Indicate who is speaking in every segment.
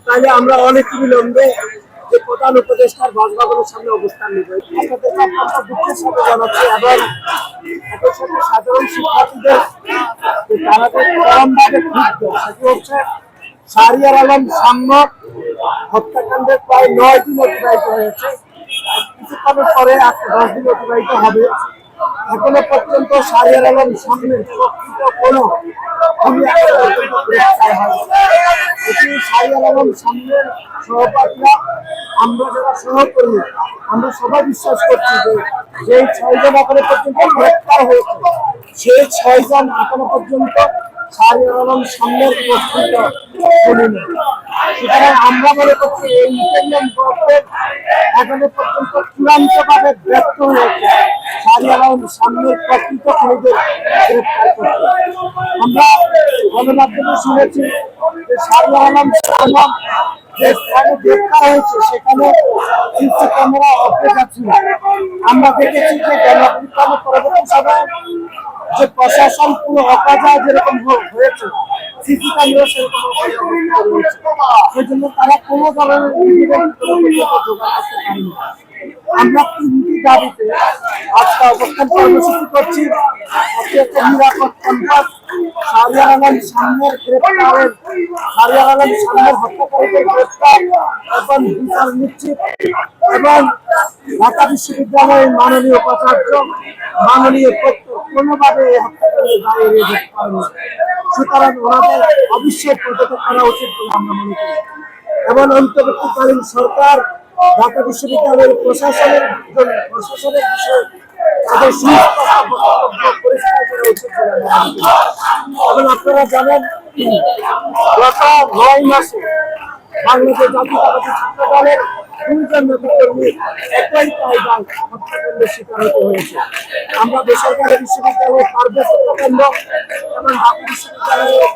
Speaker 1: তাহলে আমরা অনেক বিলম্বে যে প্রধান উপদেষ্টার বাসভবনের সামনে অবস্থান নেব। আপনাদের অত্যন্ত দুঃখের সাথে জানাচ্ছি এবং একই সাথে সাধারণ শিক্ষার্থীদের তারা যে চরমভাবে ক্ষুব্ধ সেটি হচ্ছে শাহরিয়ার আলম সাম্য হত্যাকাণ্ডের প্রায় 9 দিন অতিবাহিত হয়েছে। কিছুক্ষণের পরে 10 দিন অতিবাহিত হবে। এখনো পর্যন্ত শাহরিয়ার আলম সামনের প্রকৃত কোনো শাহরিয়ার আলম সামনের সহপাঠীরা আমরা যারা সহকর্মী আমরা সবাই বিশ্বাস করছি যে 6 জন এখনো পর্যন্ত গ্রেপ্তার হয়েছে, সেই 6 জন এখনো পর্যন্ত শাহরিয়ার আলম সামনের প্রকৃত খুনি। সুতরাং আমরা মনে করছি এই ইন্টারনেট গভর্নমেন্ট এখনো পর্যন্ত চূড়ান্তভাবে ব্যর্থ হয়েছে শাহরিয়ার আলম সামনের প্রকৃত খুনিদের গ্রেপ্তার করতে। আমরা গণমাধ্যমে শুনেছি যে শাহরিয়ার আলম যে স্থানে গ্রেপ্তার হয়েছে সেখানে সিসি ক্যামেরা অপেক্ষা ছিল। আমরা দেখেছি যে গণঅভ্যুত্থানের পরবর্তী সময়ে যে প্রশাসন পুরো অকাজয় যেরকম হয়েছে সিসি ক্যামেরা সেরকম রয়েছে, সেই জন্য তারা কোনো ধরনের জোগাড় করতে পারেনি। আমরা 3টি দাবিতে আজকে অবস্থান কর্মসূচি করছি। একটা নিরাপদ ক্যাম্পাস, শাহরিয়ার আলম সামনের গ্রেপ্তারের শাহরিয়ার আলম সামনের হত্যাকারীদের গ্রেপ্তার এবং বিচার নিশ্চিত এবং ঢাকা বিশ্ববিদ্যালয়ের মাননীয় উপাচার্য মাননীয় কোনোভাবে এই হত্যাকারীর দায় এড়িয়ে যেতে পারেনি। সুতরাং ওনাদের অবশ্যই পদত্যাগ করা উচিত বলে আমরা মনে করি এবং অন্তর্বর্তীকালীন সরকার ঢাকা বিশ্ববিদ্যালয়ের প্রশাসনের বিষয়ে তাদের পরিষ্কার করা উচিত বলে এবং আপনারা জানেন গত 9 মাসে বাংলাদেশ জাতীয়তাবাদী ছাত্র দলের 2 জন নেতাকর্মী একই কায়দায় হত্যাকাণ্ডের শিকার হতে হয়েছে। আমরা বেসরকারি বিশ্ববিদ্যালয়ের পারভেজ হত্যাকাণ্ড এবং ঢাকা বিশ্ববিদ্যালয়ের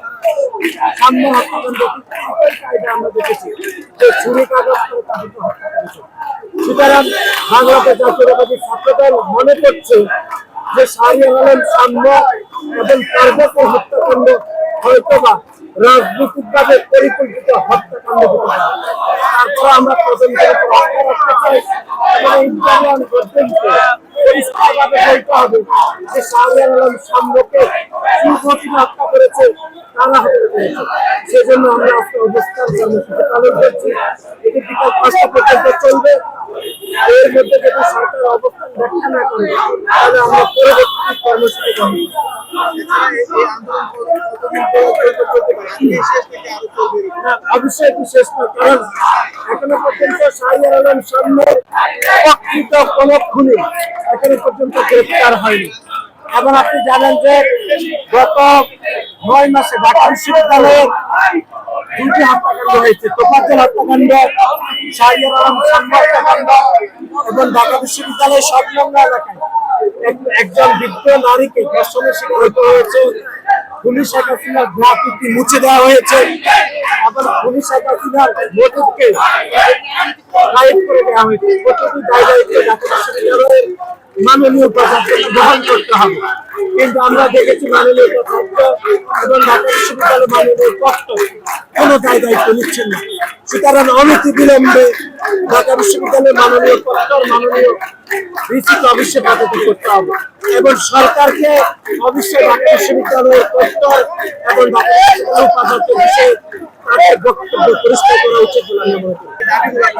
Speaker 1: সামনে হত্যাকাণ্ড একই কায়দায় আমরা দেখেছি যে ছুরি কাগজ করে তাদেরকে হত্যা করেছে। সুতরাং বাংলাদেশ জাতীয়তাবাদী ছাত্র দল মনে করছে যে শাহরিয়ার আলম সাম্য এবং পারভেজের হত্যাকাণ্ড হয়তোবা রাজনৈতিকভাবে পরিকল্পিত হত্যাকাণ্ড হতে পারে। তারপরে আমরা তদন্তের উপর আস্থা রাখতে চাই এবং ইন্টারনাল গভর্নমেন্টকে পরিষ্কারভাবে বলতে হবে যে শাহরিয়ার আলম সাম্যকে সুগঠিত হত্যা করেছে, তারা হত্যা করেছে। সেজন্য আমরা আজকে অবস্থান কর্মসূচি পালন করছি। এটি বিকাল 5টা পর্যন্ত চলবে। এর মধ্যে যদি সরকার অবস্থান ব্যাখ্যা না করে তাহলে আমরা পরবর্তী কর্মসূচি গ্রহণ করব। অবশ্যই বিশেষ না, কারণ এখনো পর্যন্ত শাহরিয়ার আলম সামনের প্রকৃত কোনো খুনি এখনো পর্যন্ত গ্রেপ্তার হয়নি। এবং আপনি জানেন যে গত 9 মাসে ঢাকা বিশ্ববিদ্যালয়ে 2টি হত্যাকাণ্ড হয়েছে। তোফাজ্জল হত্যাকাণ্ড, শাহরিয়ার আলম সাম্য হত্যাকাণ্ড এবং ঢাকা বিশ্ববিদ্যালয়ের 7 নম্বর এলাকায় একজন বৃদ্ধ নারীকে ধর্ষণের শিকার হতে হয়েছে। পুলিশ হাসিনার গ্রাফিতি মুছে দেওয়া হয়েছে এবং পুলিশ হাসিনার মোটিভকে গায়েব করে দেওয়া হয়েছে। প্রতিটি জায়গায় ঢাকা বিশ্ববিদ্যালয়ের মাননীয় উপাচার্য গ্রহণ করতে হবে, কিন্তু আমরা দেখেছি মাননীয় উপাচার্য এবং ঢাকা বিশ্ববিদ্যালয়ের মাননীয় পক্ষ কোনো দায়িত্ব নিচ্ছেন না। সুতরাং অনতি বিলম্বে ঢাকা বিশ্ববিদ্যালয়ের মাননীয় পক্ষ মাননীয় ভিসিকে অবশ্যই পদত্যাগ করতে হবে এবং সরকারকে অবশ্যই ঢাকা বিশ্ববিদ্যালয়ের পক্ষ এবং ঢাকা বিশ্ববিদ্যালয়ের উপাচার্যের বিষয়ে তাদের বক্তব্য পরিষ্কার করা উচিত বলে আমরা মনে করি।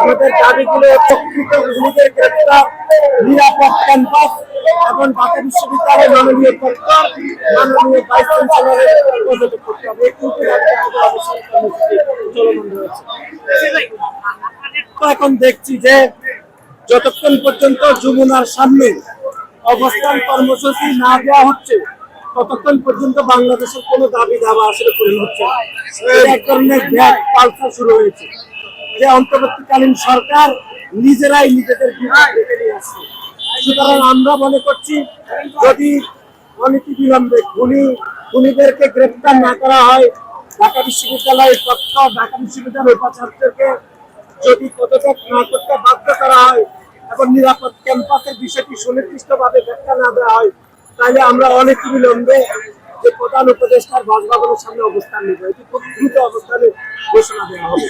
Speaker 1: আমাদের দাবিগুলো প্রকৃত খুনিদের গ্রেপ্তার, নিরাপদ ক্যাম্পাস এবং ঢাকা বিশ্ববিদ্যালয়ের মাননীয় পক্ষ মাননীয় ভাইস চ্যান্সেলরের পদত্যাগ করতে হবে। এই 3টি দাবিতে আমাদের অবস্থান কর্মসূচি চলমান রয়েছে। এখন দেখছি যে যতক্ষণ পর্যন্ত যমুনার সামনে অবস্থান কর্মসূচি না দেওয়া হচ্ছে ততক্ষণ পর্যন্ত বাংলাদেশের কোনো দাবি দাবা আসলে পূরণ হচ্ছে না। এক ধরনের ব্যাগ পাল্টা শুরু হয়েছে যে অন্তর্বর্তীকালীন সরকার নিজেরাই নিজেদের বিভাগ রেখে নিয়ে আসছে। সুতরাং আমরা মনে করছি যদি অনতি বিলম্বে খুনিদেরকে গ্রেপ্তার না করা হয়, ঢাকা বিশ্ববিদ্যালয়ের পক্ষ ঢাকা বিশ্ববিদ্যালয়ের উপাচার্যকে যদি পদত্যাগ না করতে বাধ্য করা হয় এবং নিরাপদ ক্যাম্পাসের বিষয়টি সুনির্দিষ্টভাবে ব্যাখ্যা না দেওয়া হয় তাহলে আমরা অনতি বিলম্বে যে প্রধান উপদেষ্টার বাসভবনের সামনে অবস্থান নেব। এটি খুব দ্রুত অবস্থানে ঘোষণা দেওয়া হবে।